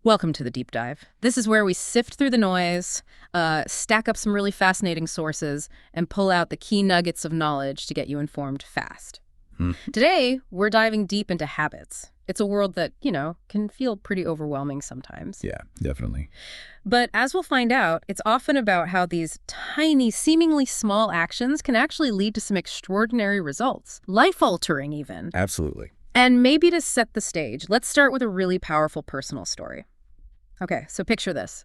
Welcome to the deep dive. This is where we sift through the noise, stack up some really fascinating sources, and pull out the key nuggets of knowledge to get you informed fast. Today, we're diving deep into habits. It's a world that, can feel pretty overwhelming sometimes. Yeah, definitely. But as we'll find out, it's often about how these tiny, seemingly small actions can actually lead to some extraordinary results, life-altering even. Absolutely. And maybe to set the stage, let's start with a really powerful personal story. Okay, so picture this.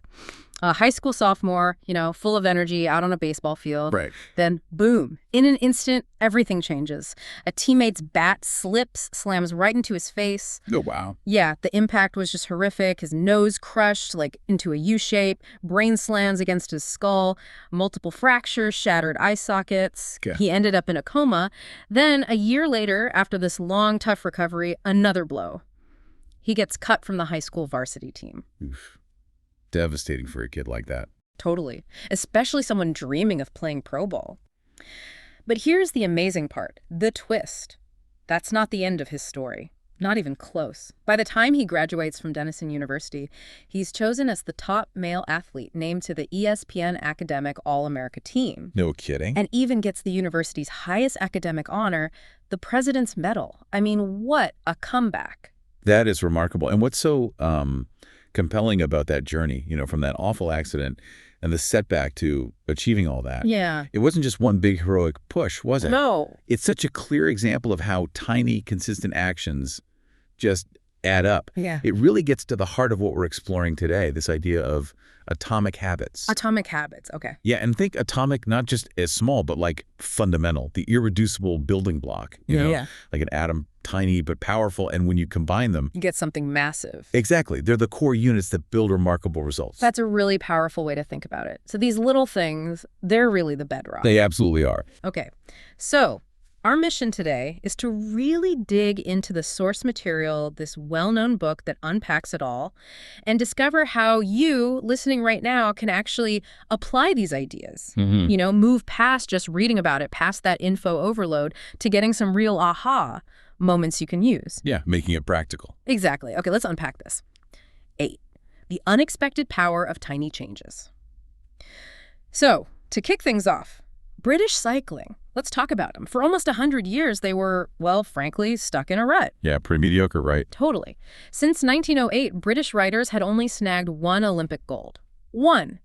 A high school sophomore, full of energy, out on a baseball field. Right. Then, boom, in an instant, everything changes. A teammate's bat slips, slams right into his face. Oh, wow. Yeah, the impact was just horrific. His nose crushed, into a U-shape. Brain slams against his skull. Multiple fractures, shattered eye sockets. Okay. He ended up in a coma. Then, a year later, after this long, tough recovery, another blow. He gets cut from the high school varsity team. Oof. Devastating for a kid like that. Totally. Especially someone dreaming of playing pro ball. But here's the amazing part, the twist. That's not the end of his story. Not even close. By the time he graduates from Denison University, he's chosen as the top male athlete named to the ESPN Academic All-America team. No kidding. And even gets the university's highest academic honor, the President's Medal. I mean, what a comeback. That is remarkable. And what's so compelling about that journey, from that awful accident and the setback to achieving all that. Yeah. It wasn't just one big heroic push, was it? No. It's such a clear example of how tiny, consistent actions just add up. Yeah. It really gets to the heart of what we're exploring today, this idea of atomic habits. Atomic habits, okay. Yeah, and think atomic not just as small, but like fundamental, the irreducible building block. You know? Yeah. Like an atom, tiny but powerful, and when you combine them... You get something massive. Exactly. They're the core units that build remarkable results. That's a really powerful way to think about it. So these little things, they're really the bedrock. They absolutely are. Okay, so our mission today is to really dig into the source material, this well-known book that unpacks it all, and discover how you, listening right now, can actually apply these ideas. Move past just reading about it, past that info overload, to getting some real aha moments you can use. Yeah, making it practical. Exactly. Okay, let's unpack this. 8. The unexpected power of tiny changes. So, to kick things off, British cycling. Let's talk about them. For almost 100 years, they were, well, frankly, stuck in a rut. Yeah, pretty mediocre, right? Totally. Since 1908, British riders had only snagged 1 Olympic gold. 1.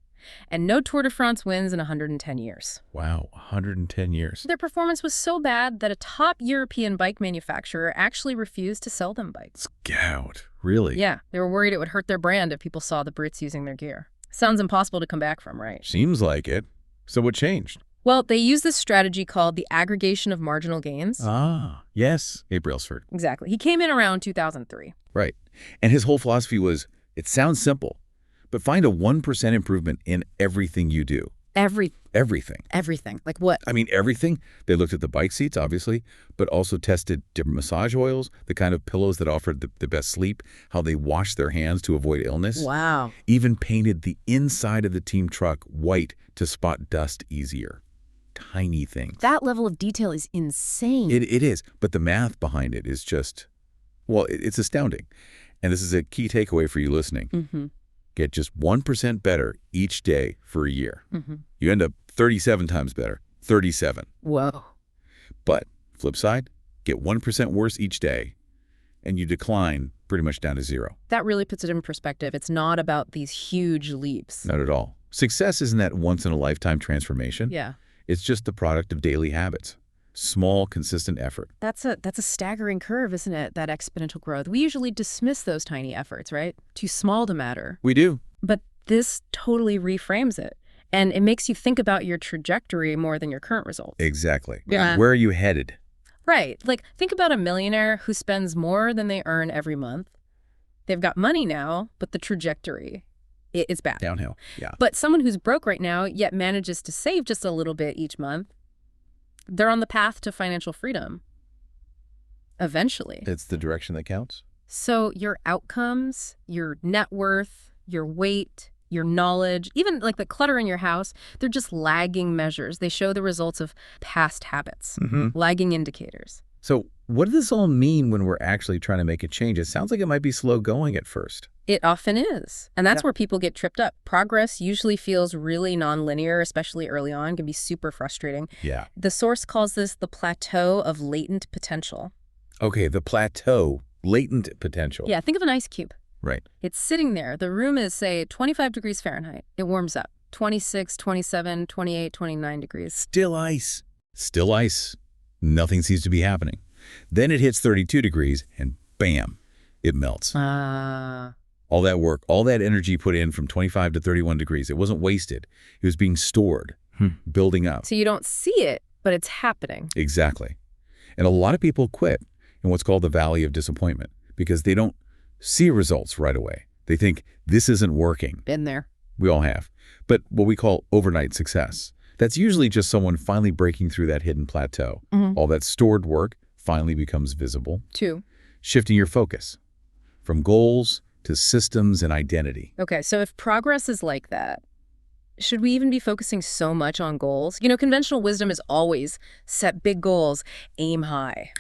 And no Tour de France wins in 110 years. Wow, 110 years. Their performance was so bad that a top European bike manufacturer actually refused to sell them bikes. Scout, really? Yeah, they were worried it would hurt their brand if people saw the Brits using their gear. Sounds impossible to come back from, right? Seems like it. So what changed? Well, they used this strategy called the aggregation of marginal gains. Ah, yes. Abe Brailsford. Exactly. He came in around 2003. Right. And his whole philosophy was, it sounds simple, but find a 1% improvement in everything you do. Everything. Everything. Like what? I mean, everything. They looked at the bike seats, obviously, but also tested different massage oils, the kind of pillows that offered the best sleep, how they washed their hands to avoid illness. Wow. Even painted the inside of the team truck white to spot dust easier. Tiny things. That level of detail is insane. It is, but the math behind it is just, well, it's astounding. And this is a key takeaway for you listening. Get just 1% better each day for a year. You end up 37 times better. 37. Whoa. But flip side, get 1% worse each day, and you decline pretty much down to 0. That really puts it in perspective. It's not about these huge leaps. Not at all. Success isn't that once-in-a-lifetime transformation. Yeah. It's just the product of daily habits. Small, consistent effort. That's a staggering curve, isn't it, that exponential growth? We usually dismiss those tiny efforts, right? Too small to matter. We do. But this totally reframes it. And it makes you think about your trajectory more than your current results. Exactly. Yeah. Where are you headed? Right. Like, think about a millionaire who spends more than they earn every month. They've got money now, but the trajectory, it's bad. Downhill. Yeah. But someone who's broke right now, yet manages to save just a little bit each month, they're on the path to financial freedom. Eventually. It's the direction that counts. So your outcomes, your net worth, your weight, your knowledge, even like the clutter in your house, they're just lagging measures. They show the results of past habits, lagging indicators. So what does this all mean when we're actually trying to make a change? It sounds like it might be slow going at first. It often is. And that's where people get tripped up. Progress usually feels really nonlinear, especially early on, can be super frustrating. Yeah. The source calls this the plateau of latent potential. Okay, the plateau, latent potential. Yeah, think of an ice cube. Right. It's sitting there. The room is, say, 25 degrees Fahrenheit. It warms up. 26, 27, 28, 29 degrees. Still ice. Still ice. Nothing seems to be happening. Then it hits 32 degrees and bam, it melts. All that work, all that energy put in from 25 to 31 degrees, it wasn't wasted. It was being stored, building up. So you don't see it, but it's happening. Exactly. And a lot of people quit in what's called the valley of disappointment because they don't see results right away. They think this isn't working. Been there. We all have. But what we call overnight success, that's usually just someone finally breaking through that hidden plateau. All that stored work finally becomes visible. 2. Shifting your focus from goals to systems and identity. Okay, so if progress is like that, should we even be focusing so much on goals? You know, conventional wisdom is always set big goals, aim high.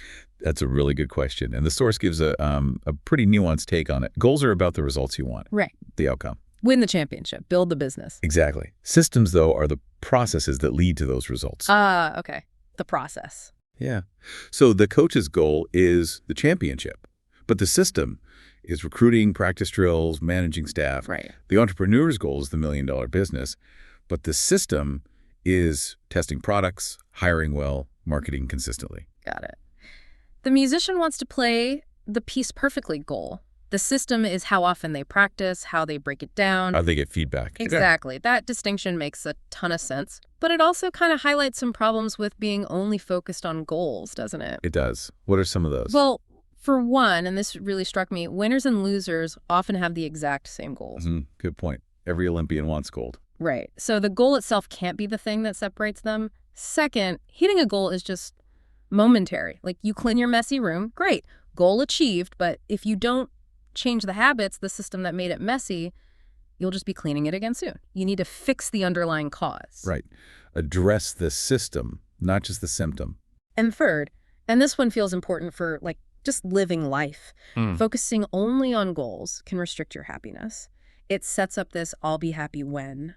That's a really good question. And the source gives a pretty nuanced take on it. Goals are about the results you want. Right. The outcome. Win the championship, build the business. Exactly. Systems, though, are the processes that lead to those results. Okay. The process. Yeah. So the coach's goal is the championship, but the system is recruiting, practice drills, managing staff. Right. The entrepreneur's goal is the million-dollar business, but the system is testing products, hiring well, marketing consistently. Got it. The musician wants to play the piece perfectly goal. The system is how often they practice, how they break it down. How they get feedback. Exactly. That distinction makes a ton of sense. But it also kind of highlights some problems with being only focused on goals, doesn't it? It does. What are some of those? Well, for one, and this really struck me, winners and losers often have the exact same goals. Good point. Every Olympian wants gold. Right. So the goal itself can't be the thing that separates them. Second, hitting a goal is just momentary. Like you clean your messy room, great. Goal achieved, but if you don't change the habits, the system that made it messy, you'll just be cleaning it again soon. You need to fix the underlying cause. Right. Address the system, not just the symptom. And third, and this one feels important for like just living life, focusing only on goals can restrict your happiness. It sets up this I'll be happy when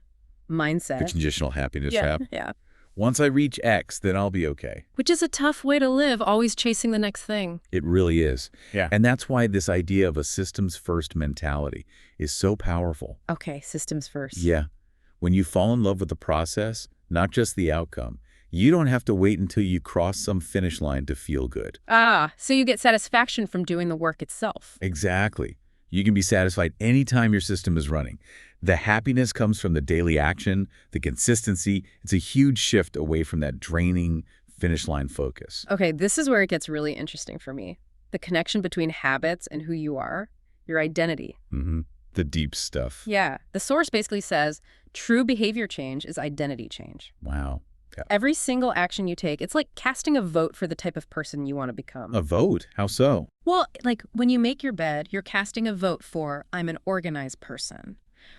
mindset. The conditional happiness trap. Yeah. Once I reach X, then I'll be okay. Which is a tough way to live, always chasing the next thing. It really is. Yeah. And that's why this idea of a systems-first mentality is so powerful. Okay, systems first. Yeah. When you fall in love with the process, not just the outcome, you don't have to wait until you cross some finish line to feel good. So you get satisfaction from doing the work itself. Exactly. You can be satisfied anytime your system is running. The happiness comes from the daily action, the consistency. It's a huge shift away from that draining finish line focus. Okay, this is where it gets really interesting for me. The connection between habits and who you are, your identity. The deep stuff. Yeah. The source basically says true behavior change is identity change. Wow. Yeah. Every single action you take, it's like casting a vote for the type of person you want to become. A vote? How so? Well, like when you make your bed, you're casting a vote for I'm an organized person.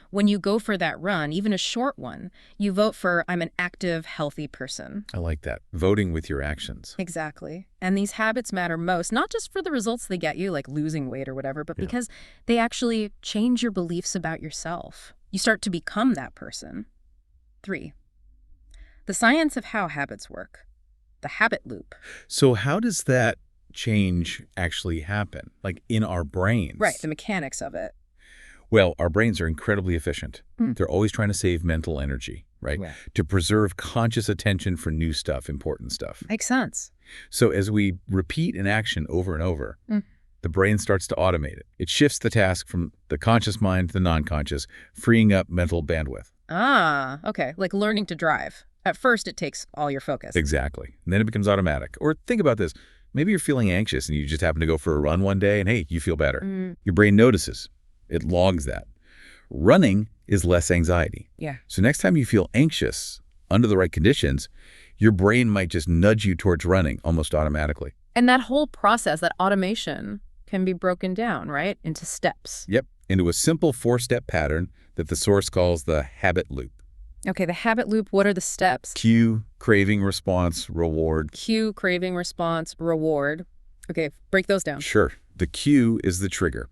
When you go for that run, even a short one, you vote for I'm an active, healthy person. I like that. Voting with your actions. Exactly. And these habits matter most, not just for the results they get you, like losing weight or whatever, but because they actually change your beliefs about yourself. You start to become that person. 3. The science of how habits work. The habit loop. So how does that change actually happen? Like in our brains? Right, the mechanics of it. Well, our brains are incredibly efficient. They're always trying to save mental energy, right? To preserve conscious attention for new stuff, important stuff. Makes sense. So as we repeat an action over and over, the brain starts to automate it. It shifts the task from the conscious mind to the non-conscious, freeing up mental bandwidth. Okay. Like learning to drive. At first, it takes all your focus. Exactly. And then it becomes automatic. Or think about this. Maybe you're feeling anxious and you just happen to go for a run one day and, hey, you feel better. Your brain notices. It logs that. Running is less anxiety. Yeah. So next time you feel anxious, under the right conditions, your brain might just nudge you towards running almost automatically. And that whole process, that automation, can be broken down, right, into steps. Yep, into a simple 4-step pattern that the source calls the habit loop. Okay, the habit loop, what are the steps? Cue, craving, response, reward. Cue, craving, response, reward. Okay, break those down. Sure. The cue is the trigger.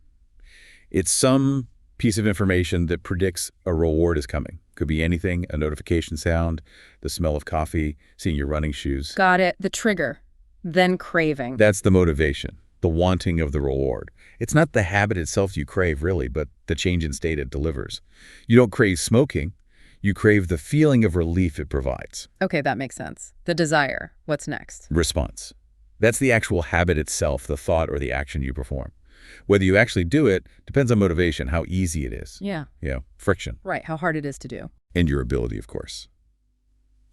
It's some piece of information that predicts a reward is coming. Could be anything, a notification sound, the smell of coffee, seeing your running shoes. Got it. The trigger. Then craving. That's the motivation, the wanting of the reward. It's not the habit itself you crave, really, but the change in state it delivers. You don't crave smoking. You crave the feeling of relief it provides. Okay, that makes sense. The desire. What's next? Response. That's the actual habit itself, the thought or the action you perform. Whether you actually do it depends on motivation, how easy it is. Yeah. Friction. Right, how hard it is to do. And your ability, of course.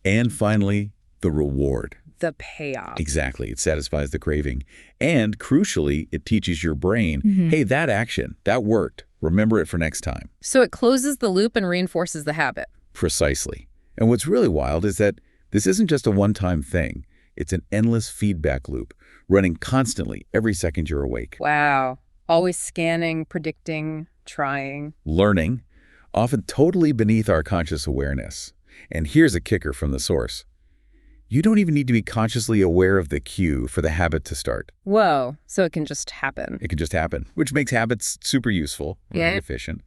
And finally, the reward. The payoff. Exactly. It satisfies the craving. And crucially, it teaches your brain, hey, that action, that worked. Remember it for next time. So it closes the loop and reinforces the habit. Precisely. And what's really wild is that this isn't just a one-time thing. It's an endless feedback loop, running constantly every second you're awake. Wow. Always scanning, predicting, trying. Learning, often totally beneath our conscious awareness. And here's a kicker from the source. You don't even need to be consciously aware of the cue for the habit to start. Whoa. So it can just happen. It can just happen, which makes habits super useful and efficient,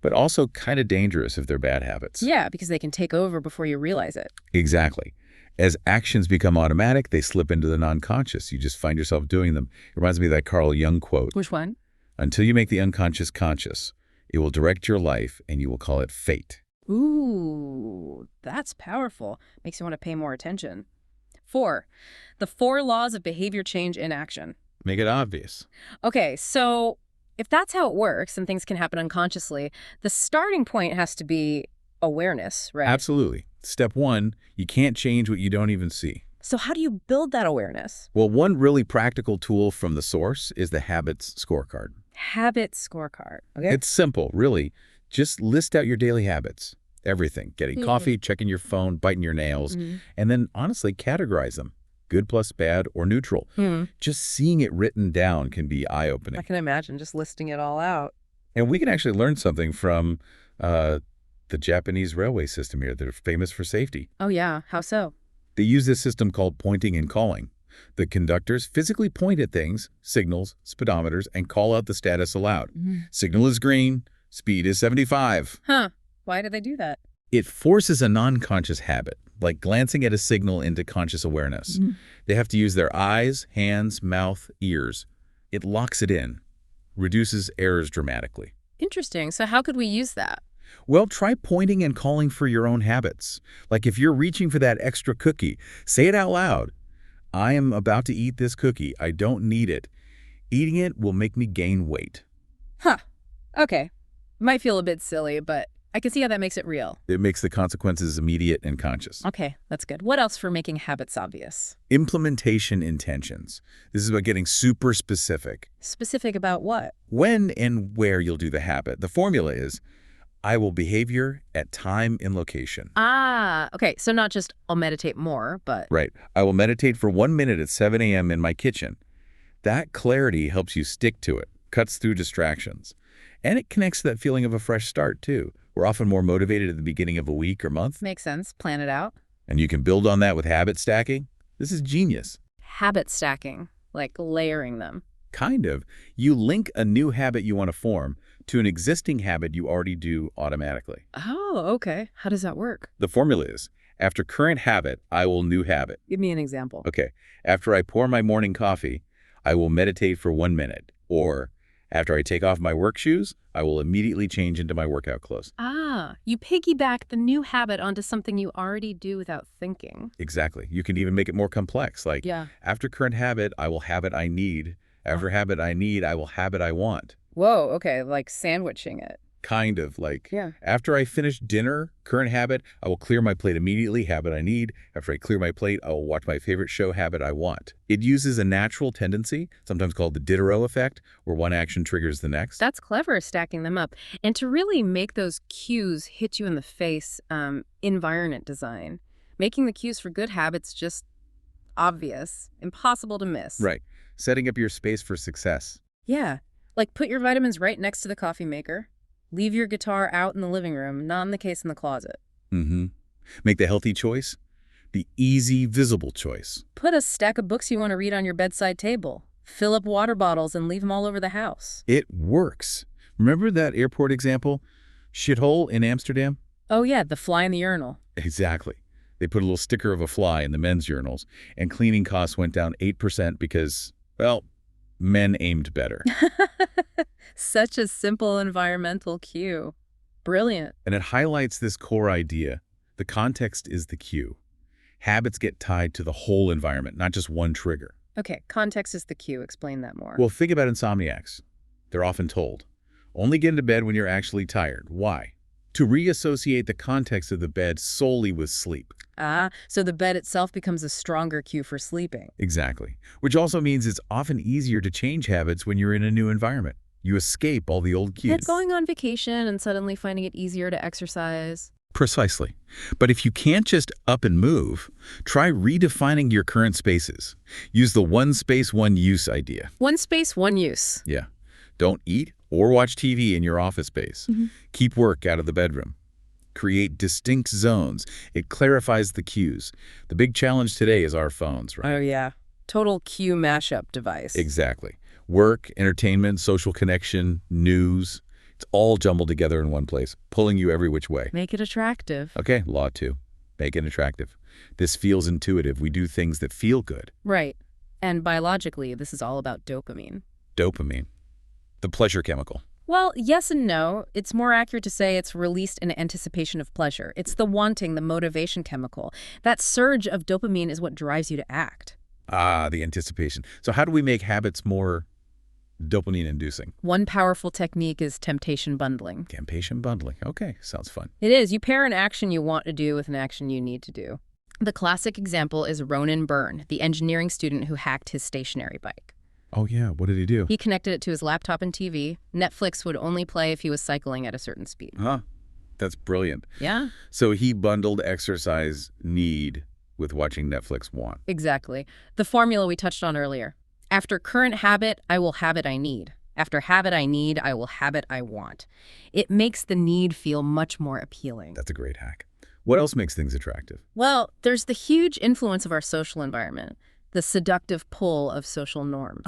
but also kind of dangerous if they're bad habits. Yeah, because they can take over before you realize it. Exactly. As actions become automatic, they slip into the non-conscious. You just find yourself doing them. It reminds me of that Carl Jung quote. Which one? Until you make the unconscious conscious, it will direct your life and you will call it fate. Ooh, that's powerful. Makes you want to pay more attention. 4. The 4 laws of behavior change in action. Make it obvious. Okay, so if that's how it works and things can happen unconsciously, the starting point has to be awareness, right? Absolutely. Step 1, you can't change what you don't even see. So how do you build that awareness? Well, one really practical tool from the source is the habits scorecard. Habit scorecard. Okay. It's simple, really. Just list out your daily habits. Everything. Getting coffee, checking your phone, biting your nails, and then honestly categorize them. Good plus bad or neutral. Just seeing it written down can be eye-opening. I can imagine just listing it all out. And we can actually learn something from the Japanese railway system here. They're famous for safety. Oh, yeah. How so? They use this system called pointing and calling. The conductors physically point at things, signals, speedometers, and call out the status aloud. Signal is green, speed is 75. Huh. Why do they do that? It forces a non-conscious habit, like glancing at a signal into conscious awareness. They have to use their eyes, hands, mouth, ears. It locks it in, reduces errors dramatically. Interesting. So how could we use that? Well, try pointing and calling for your own habits. Like if you're reaching for that extra cookie, say it out loud. I am about to eat this cookie. I don't need it. Eating it will make me gain weight. Huh. Okay. Might feel a bit silly, but I can see how that makes it real. It makes the consequences immediate and conscious. Okay, that's good. What else for making habits obvious? Implementation intentions. This is about getting super specific. Specific about what? When and where you'll do the habit. The formula is, I will behavior at time and location. Ah, okay. So not just I'll meditate more, but... Right. I will meditate for 1 minute at 7 a.m. in my kitchen. That clarity helps you stick to it, cuts through distractions. And it connects to that feeling of a fresh start, too. We're often more motivated at the beginning of a week or month. Makes sense. Plan it out. And you can build on that with habit stacking. This is genius. Habit stacking, like layering them. Kind of. You link a new habit you want to form to an existing habit you already do automatically. Oh, okay. How does that work? The formula is, after current habit, I will new habit. Give me an example. Okay. After I pour my morning coffee, I will meditate for 1 minute. Or after I take off my work shoes, I will immediately change into my workout clothes. Ah, you piggyback the new habit onto something you already do without thinking. Exactly. You can even make it more complex. Like, Yeah. after current habit, I will habit I need. After habit I need, I will habit I want. Whoa, okay, like sandwiching it. Kind of like, Yeah. after I finish dinner, current habit, I will clear my plate immediately, habit I need. After I clear my plate, I will watch my favorite show, habit I want. It uses a natural tendency, sometimes called the Diderot effect, where one action triggers the next. That's clever, stacking them up. And to really make those cues hit you in the face, environment design. Making the cues for good habits just obvious, impossible to miss. Right. Setting up your space for success. Yeah, like put your vitamins right next to the coffee maker. Leave your guitar out in the living room, not in the case in the closet. Make the healthy choice. The easy, visible choice. Put a stack of books you want to read on your bedside table. Fill up water bottles and leave them all over the house. It works. Remember that airport example? Shithole in Amsterdam? Oh yeah, the fly in the urinal. Exactly. They put a little sticker of a fly in the men's urinals, and cleaning costs went down 8% because, well, men aimed better. Such a simple environmental cue. Brilliant. And it highlights this core idea. The context is the cue. Habits get tied to the whole environment, not just one trigger. Okay, context is the cue. Explain that more. Well, think about insomniacs. They're often told, only get into bed when you're actually tired. Why? To reassociate the context of the bed solely with sleep. So the bed itself becomes a stronger cue for sleeping. Exactly. Which also means it's often easier to change habits when you're in a new environment. You escape all the old cues. Like going on vacation and suddenly finding it easier to exercise. Precisely. But if you can't just up and move, try redefining your current spaces. Use the one space, one use idea. One space, one use. Yeah. Don't eat or watch TV in your office space. Keep work out of the bedroom. Create distinct zones. It clarifies the cues. The big challenge today is our phones, right? Oh yeah. Total cue mashup device. Exactly. Work, entertainment, social connection, news. It's all jumbled together in one place, pulling you every which way. Make it attractive. Okay, law 2. Make it attractive. This feels intuitive. We do things that feel good. Right. And biologically, this is all about dopamine. Dopamine. The pleasure chemical. Well, yes and no. It's more accurate to say it's released in anticipation of pleasure. It's the wanting, the motivation chemical. That surge of dopamine is what drives you to act. Ah, the anticipation. So how do we make habits more dopamine-inducing? One powerful technique is temptation bundling. Temptation bundling. Okay, sounds fun. It is. You pair an action you want to do with an action you need to do. The classic example is Ronan Byrne, the engineering student who hacked his stationary bike. Oh yeah, what did he do? He connected it to his laptop and TV. Netflix would only play if he was cycling at a certain speed. Huh, that's brilliant. Yeah. So he bundled exercise need with watching Netflix want. Exactly. The formula we touched on earlier. After current habit, I will habit I need. After habit I need, I will habit I want. It makes the need feel much more appealing. That's a great hack. What else makes things attractive? Well, there's the huge influence of our social environment, the seductive pull of social norms.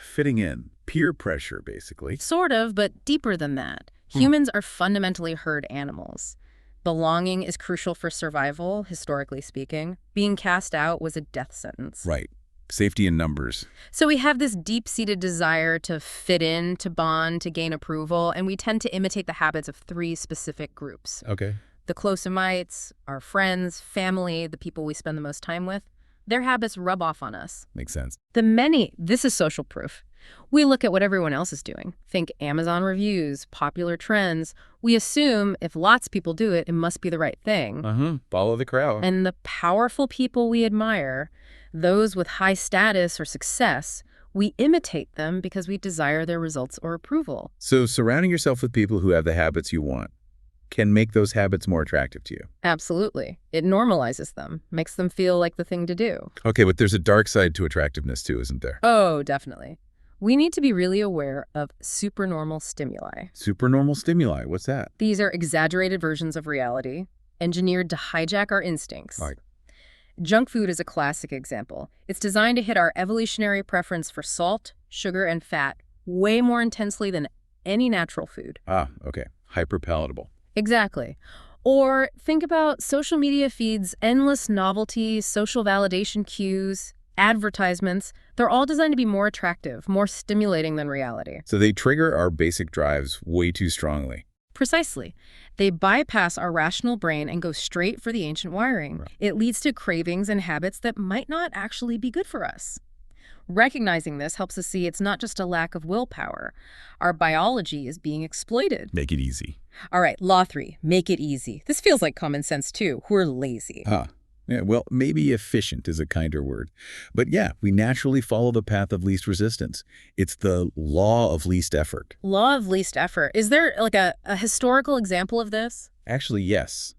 Fitting in. Peer pressure, basically. Sort of, but deeper than that. Humans are fundamentally herd animals. Belonging is crucial for survival, historically speaking. Being cast out was a death sentence. Right. Safety in numbers. So we have this deep-seated desire to fit in, to bond, to gain approval, and we tend to imitate the habits of 3 specific groups. Okay. The closemites, our friends, family, the people we spend the most time with. Their habits rub off on us. Makes sense. This is social proof. We look at what everyone else is doing. Think Amazon reviews, popular trends. We assume if lots of people do it, it must be the right thing. Follow the crowd. And the powerful people we admire, those with high status or success, we imitate them because we desire their results or approval. So surrounding yourself with people who have the habits you want can make those habits more attractive to you. Absolutely. It normalizes them, makes them feel like the thing to do. Okay, but there's a dark side to attractiveness too, isn't there? Oh, definitely. We need to be really aware of supernormal stimuli. Supernormal stimuli, what's that? These are exaggerated versions of reality, engineered to hijack our instincts. Right. Junk food is a classic example. It's designed to hit our evolutionary preference for salt, sugar, and fat way more intensely than any natural food. Ah, okay. Hyperpalatable. Exactly. Or think about social media feeds, endless novelty, social validation cues, advertisements. They're all designed to be more attractive, more stimulating than reality. So they trigger our basic drives way too strongly. Precisely. They bypass our rational brain and go straight for the ancient wiring. Right. It leads to cravings and habits that might not actually be good for us. Recognizing this helps us see it's not just a lack of willpower. Our biology is being exploited. Make it easy. All right, law 3, make it easy. This feels like common sense too. We're lazy. Yeah, well, maybe efficient is a kinder word. But yeah, we naturally follow the path of least resistance. It's the law of least effort. Law of least effort. Is there like a historical example of this? Actually, yes.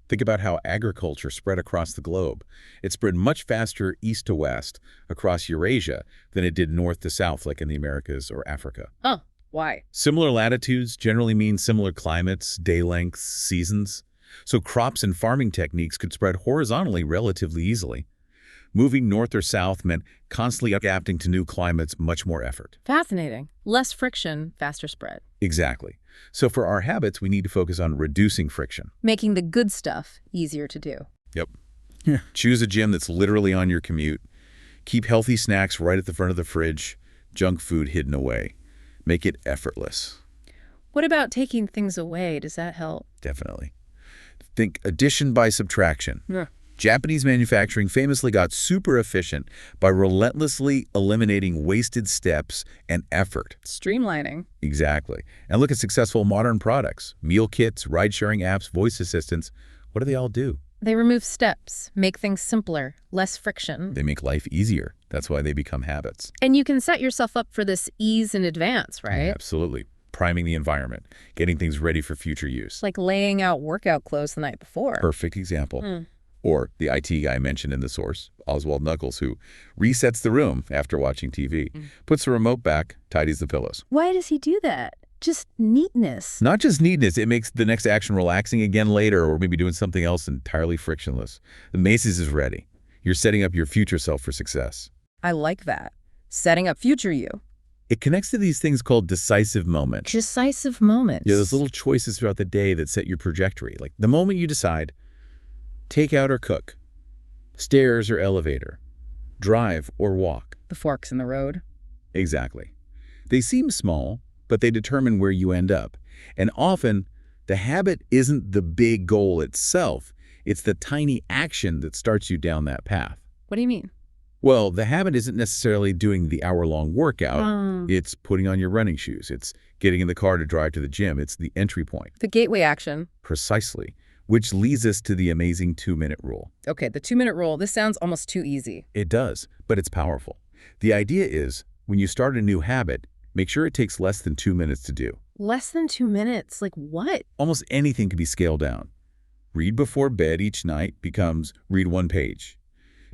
Think about how agriculture spread across the globe. It spread much faster east to west across Eurasia than it did north to south, like in the Americas or Africa. Why? Similar latitudes generally mean similar climates, day lengths, seasons. So crops and farming techniques could spread horizontally relatively easily. Moving north or south meant constantly adapting to new climates, much more effort. Fascinating. Less friction, faster spread. Exactly. So for our habits, we need to focus on reducing friction. Making the good stuff easier to do. Yep. Yeah. Choose a gym that's literally on your commute. Keep healthy snacks right at the front of the fridge. Junk food hidden away. Make it effortless. What about taking things away? Does that help? Definitely. Think addition by subtraction. Yeah. Japanese manufacturing famously got super efficient by relentlessly eliminating wasted steps and effort. Streamlining. Exactly. And look at successful modern products. Meal kits, ride-sharing apps, voice assistants. What do they all do? They remove steps, make things simpler, less friction. They make life easier. That's why they become habits. And you can set yourself up for this ease in advance, right? Yeah, absolutely. Priming the environment, getting things ready for future use. It's like laying out workout clothes the night before. Perfect example. Or the IT guy mentioned in the source, Oswald Knuckles, who resets the room after watching TV, puts the remote back, tidies the pillows. Why does he do that? Just neatness. Not just neatness, it makes the next action relaxing again later, or maybe doing something else entirely frictionless. The Macy's is ready. You're setting up your future self for success. I like that. Setting up future you. It connects to these things called decisive moments. Decisive moments. Yeah, those little choices throughout the day that set your trajectory. Like the moment you decide, take out or cook, stairs or elevator, drive or walk. The forks in the road. Exactly. They seem small, but they determine where you end up. And often, the habit isn't the big goal itself. It's the tiny action that starts you down that path. What do you mean? Well, the habit isn't necessarily doing the hour-long workout. It's putting on your running shoes. It's getting in the car to drive to the gym. It's the entry point. The gateway action. Precisely. Which leads us to the amazing 2-minute rule. Okay, the 2-minute rule. This sounds almost too easy. It does, but it's powerful. The idea is, when you start a new habit, make sure it takes less than 2 minutes to do. Less than 2 minutes? Like what? Almost anything can be scaled down. Read before bed each night becomes read 1 page.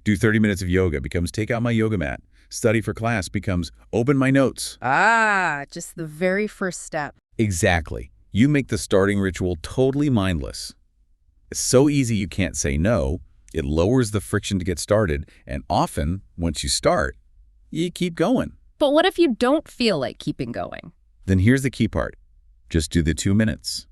Do 30 minutes of yoga becomes take out my yoga mat. Study for class becomes open my notes. Just the very first step. Exactly. You make the starting ritual totally mindless. It's so easy you can't say no. It lowers the friction to get started, and often, once you start, you keep going. But what if you don't feel like keeping going? Then here's the key part. Just do the 2 minutes,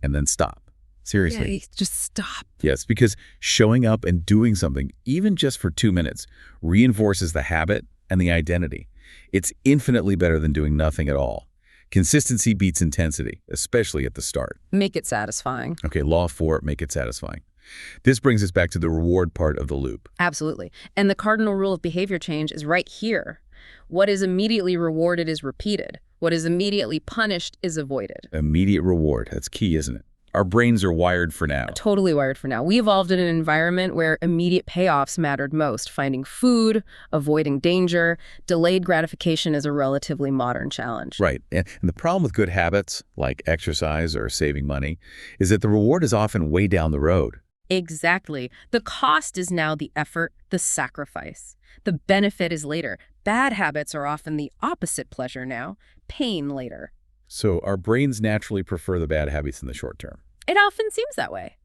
and then stop. Seriously. Yeah, just stop. Yes, because showing up and doing something, even just for 2 minutes, reinforces the habit and the identity. It's infinitely better than doing nothing at all. Consistency beats intensity, especially at the start. Make it satisfying. Okay, law 4, make it satisfying. This brings us back to the reward part of the loop. Absolutely. And the cardinal rule of behavior change is right here. What is immediately rewarded is repeated. What is immediately punished is avoided. Immediate reward, that's key, isn't it? Our brains are wired for now. Totally wired for now. We evolved in an environment where immediate payoffs mattered most. Finding food, avoiding danger, delayed gratification is a relatively modern challenge. Right. And the problem with good habits, like exercise or saving money, is that the reward is often way down the road. Exactly. The cost is now the effort, the sacrifice. The benefit is later. Bad habits are often the opposite pleasure now, pain later. So our brains naturally prefer the bad habits in the short term. It often seems that way,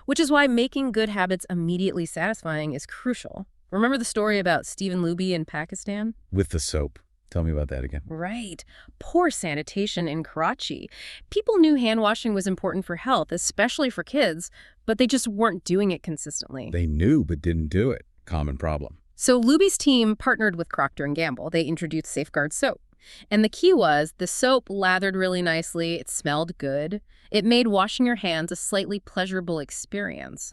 which is why making good habits immediately satisfying is crucial. Remember the story about Stephen Luby in Pakistan? With the soap. Tell me about that again. Right. Poor sanitation in Karachi. People knew hand washing was important for health, especially for kids, but they just weren't doing it consistently. They knew but didn't do it. Common problem. So Luby's team partnered with Procter & Gamble. They introduced Safeguard soap. And the key was the soap lathered really nicely. It smelled good. It made washing your hands a slightly pleasurable experience.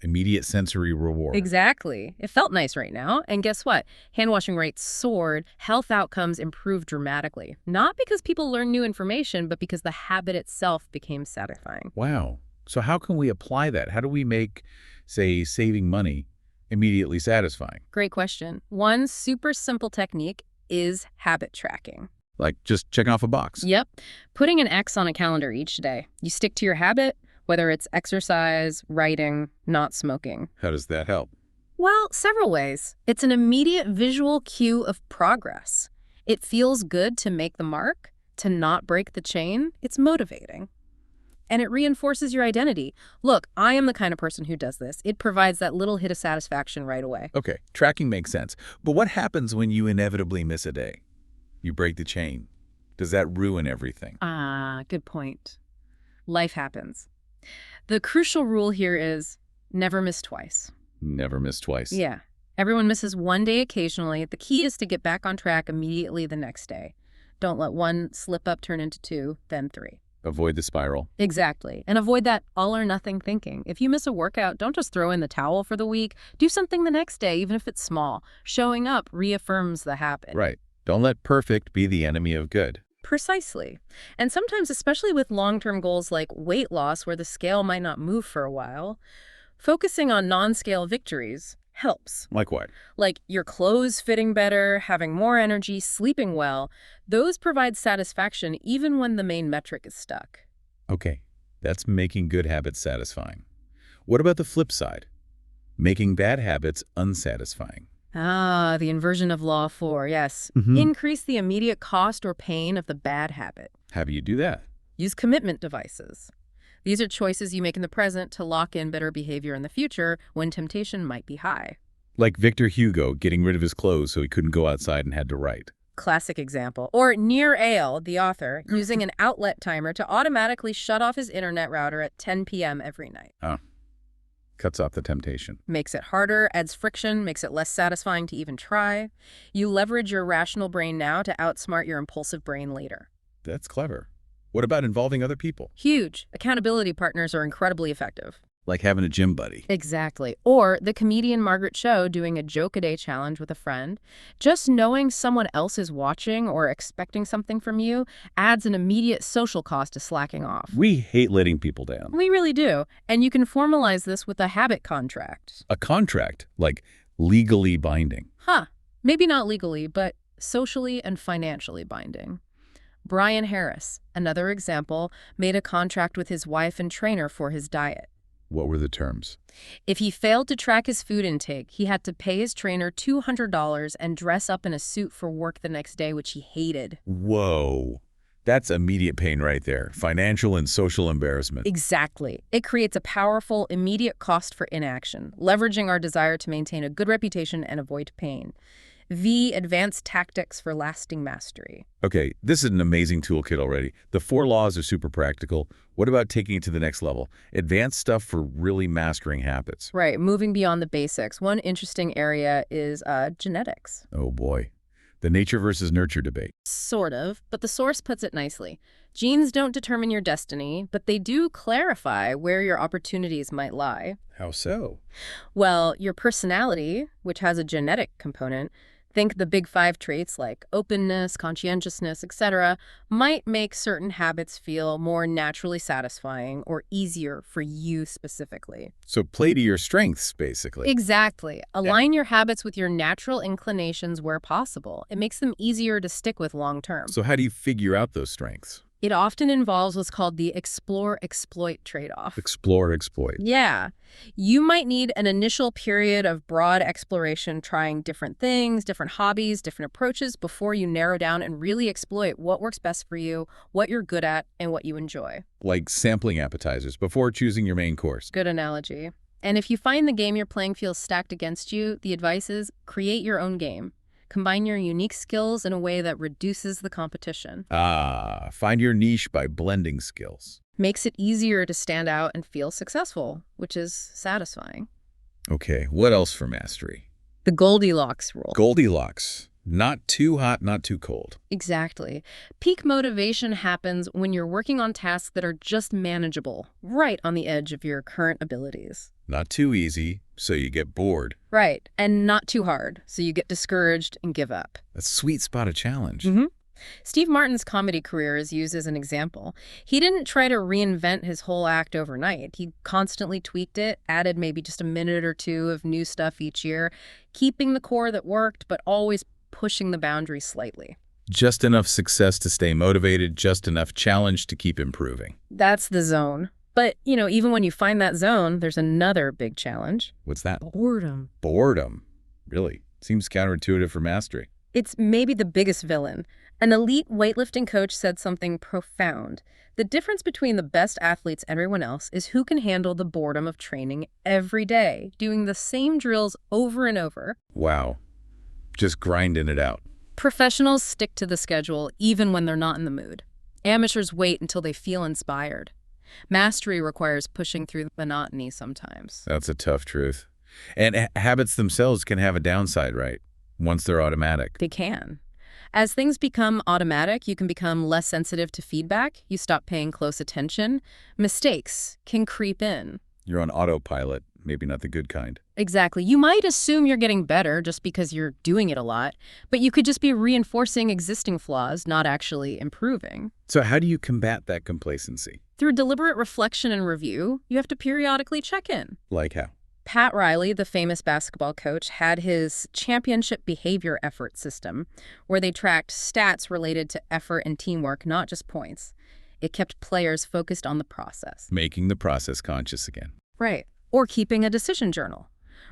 Immediate sensory reward. Exactly. It felt nice right now. And guess what? Hand washing rates soared. Health outcomes improved dramatically. Not because people learned new information, but because the habit itself became satisfying. Wow. So how can we apply that? How do we make, say, saving money immediately satisfying? Great question. One super simple technique is habit tracking. Like just checking off a box. Yep. Putting an X on a calendar each day. You stick to your habit, whether it's exercise, writing, not smoking. How does that help? Well, several ways. It's an immediate visual cue of progress. It feels good to make the mark, to not break the chain. It's motivating. and it reinforces your identity. Look, I am the kind of person who does this. It provides that little hit of satisfaction right away. Okay, tracking makes sense. But what happens when you inevitably miss a day? You break the chain. Does that ruin everything? Ah, good point. Life happens. The crucial rule here is never miss twice. Never miss twice. Yeah. Everyone misses one day occasionally. The key is to get back on track immediately the next day. Don't let one slip up turn into two, then three. Avoid the spiral. Exactly. And avoid that all or nothing thinking. If you miss a workout, don't just throw in the towel for the week. Do something the next day, even if it's small. Showing up reaffirms the habit. Right. Don't let perfect be the enemy of good. Precisely. And sometimes, especially with long-term goals like weight loss, where the scale might not move for a while, focusing on non-scale victories helps. Like what? Like your clothes fitting better, having more energy, sleeping well. Those provide satisfaction even when the main metric is stuck. Okay, that's making good habits satisfying. What about the flip side? Making bad habits unsatisfying. Ah, the inversion of law 4, yes. Mm-hmm. Increase the immediate cost or pain of the bad habit. How do you do that? Use commitment devices. These are choices you make in the present to lock in better behavior in the future when temptation might be high. Like Victor Hugo getting rid of his clothes so he couldn't go outside and had to write. Classic example. Or Nir Eyal, the author, using an outlet timer to automatically shut off his internet router at 10 p.m. every night. Oh. Cuts off the temptation. Makes it harder, adds friction, makes it less satisfying to even try. You leverage your rational brain now to outsmart your impulsive brain later. That's clever. What about involving other people? Huge. Accountability partners are incredibly effective. Like having a gym buddy. Exactly. Or the comedian Margaret Cho doing a joke-a-day challenge with a friend. Just knowing someone else is watching or expecting something from you adds an immediate social cost to slacking off. We hate letting people down. We really do. And you can formalize this with a habit contract. A contract, like legally binding. Maybe not legally, but socially and financially binding. Brian Harris, another example, made a contract with his wife and trainer for his diet. What were the terms? If he failed to track his food intake, he had to pay his trainer $200 and dress up in a suit for work the next day, which he hated. Whoa. That's immediate pain right there. Financial and social embarrassment. Exactly. It creates a powerful, immediate cost for inaction, leveraging our desire to maintain a good reputation and avoid pain. Advanced tactics for lasting mastery. Okay, this is an amazing toolkit already. The 4 laws are super practical. What about taking it to the next level? Advanced stuff for really mastering habits. Right, moving beyond the basics. One interesting area is genetics. Oh boy. The nature versus nurture debate. Sort of, but the source puts it nicely. Genes don't determine your destiny, but they do clarify where your opportunities might lie. How so? Well, your personality, which has a genetic component, think the big 5 traits like openness, conscientiousness, etc., might make certain habits feel more naturally satisfying or easier for you specifically. So play to your strengths, basically. Exactly. Align your habits with your natural inclinations where possible. It makes them easier to stick with long term. So how do you figure out those strengths? It often involves what's called the explore-exploit trade-off. Explore, exploit. Yeah. You might need an initial period of broad exploration, trying different things, different hobbies, different approaches before you narrow down and really exploit what works best for you, what you're good at, and what you enjoy. Like sampling appetizers before choosing your main course. Good analogy. And if you find the game you're playing feels stacked against you, the advice is create your own game. Combine your unique skills in a way that reduces the competition. Find your niche by blending skills. Makes it easier to stand out and feel successful, which is satisfying. Okay, what else for mastery? The Goldilocks rule. Goldilocks. Not too hot, not too cold. Exactly. Peak motivation happens when you're working on tasks that are just manageable, right on the edge of your current abilities. Not too easy, so you get bored. Right, and not too hard, so you get discouraged and give up. A sweet spot of challenge. Steve Martin's comedy career is used as an example. He didn't try to reinvent his whole act overnight. He constantly tweaked it, added maybe just a minute or two of new stuff each year, keeping the core that worked, but always pushing the boundaries slightly. Just enough success to stay motivated, just enough challenge to keep improving. That's the zone. But, even when you find that zone, there's another big challenge. What's that? Boredom. Boredom. Really? Seems counterintuitive for mastery. It's maybe the biggest villain. An elite weightlifting coach said something profound. The difference between the best athletes and everyone else is who can handle the boredom of training every day, doing the same drills over and over. Wow. Just grinding it out. Professionals stick to the schedule even when they're not in the mood. Amateurs wait until they feel inspired. Mastery requires pushing through the monotony sometimes. That's a tough truth. And habits themselves can have a downside, right? Once they're automatic. They can. As things become automatic, you can become less sensitive to feedback. You stop paying close attention. Mistakes can creep in. You're on autopilot, maybe not the good kind. Exactly. You might assume you're getting better just because you're doing it a lot, but you could just be reinforcing existing flaws, not actually improving. So how do you combat that complacency? Through deliberate reflection and review, you have to periodically check in. Like how? Pat Riley, the famous basketball coach, had his championship behavior effort system where they tracked stats related to effort and teamwork, not just points. It kept players focused on the process. Making the process conscious again. Right. Or keeping a decision journal.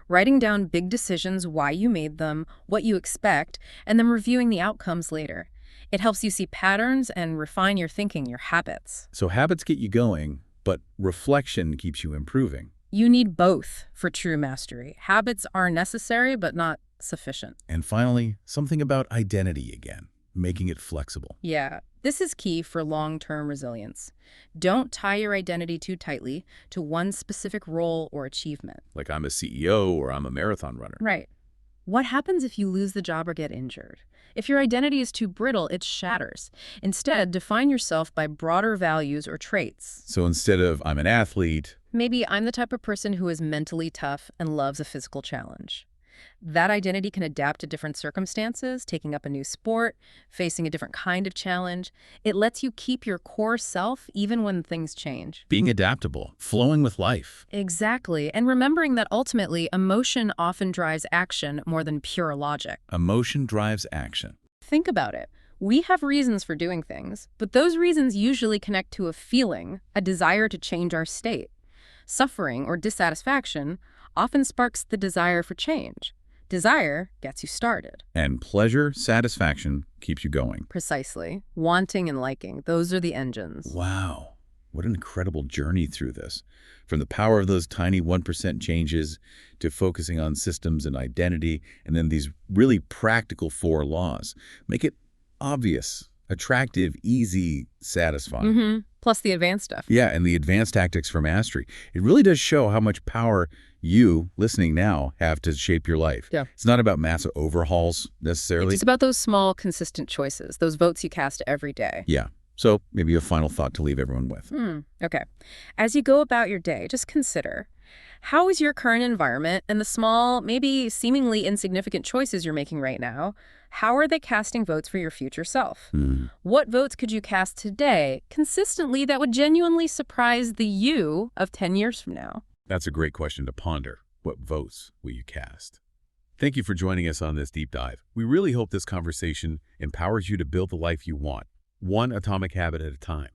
Writing down big decisions, why you made them, what you expect, and then reviewing the outcomes later. It helps you see patterns and refine your thinking, your habits. So habits get you going, but reflection keeps you improving. You need both for true mastery. Habits are necessary, but not sufficient. And finally, something about identity again, making it flexible. Yeah, this is key for long-term resilience. Don't tie your identity too tightly to one specific role or achievement. Like I'm a CEO or I'm a marathon runner. Right. What happens if you lose the job or get injured? If your identity is too brittle, it shatters. Instead, define yourself by broader values or traits. So instead of I'm an athlete, maybe I'm the type of person who is mentally tough and loves a physical challenge. That identity can adapt to different circumstances, taking up a new sport, facing a different kind of challenge. It lets you keep your core self even when things change. being adaptable, flowing with life. Exactly. And remembering that ultimately, emotion often drives action more than pure logic. Emotion drives action. Think about it. We have reasons for doing things, but those reasons usually connect to a feeling, a desire to change our state. Suffering or dissatisfaction often sparks the desire for change. Desire gets you started. And pleasure, satisfaction keeps you going. Precisely. Wanting and liking, those are the engines. Wow. What an incredible journey through this. From the power of those tiny 1% changes to focusing on systems and identity, and then these really practical 4 laws. Make it obvious, attractive, easy, satisfying. Plus the advanced stuff. Yeah, and the advanced tactics for mastery. It really does show how much power you, listening now, have to shape your life. Yeah. It's not about massive overhauls necessarily. It's about those small, consistent choices, those votes you cast every day. Yeah. So maybe a final thought to leave everyone with. Okay. As you go about your day, just consider, how is your current environment and the small, maybe seemingly insignificant choices you're making right now, how are they casting votes for your future self? What votes could you cast today consistently that would genuinely surprise the you of 10 years from now? That's a great question to ponder. What votes will you cast? Thank you for joining us on this deep dive. We really hope this conversation empowers you to build the life you want, one atomic habit at a time.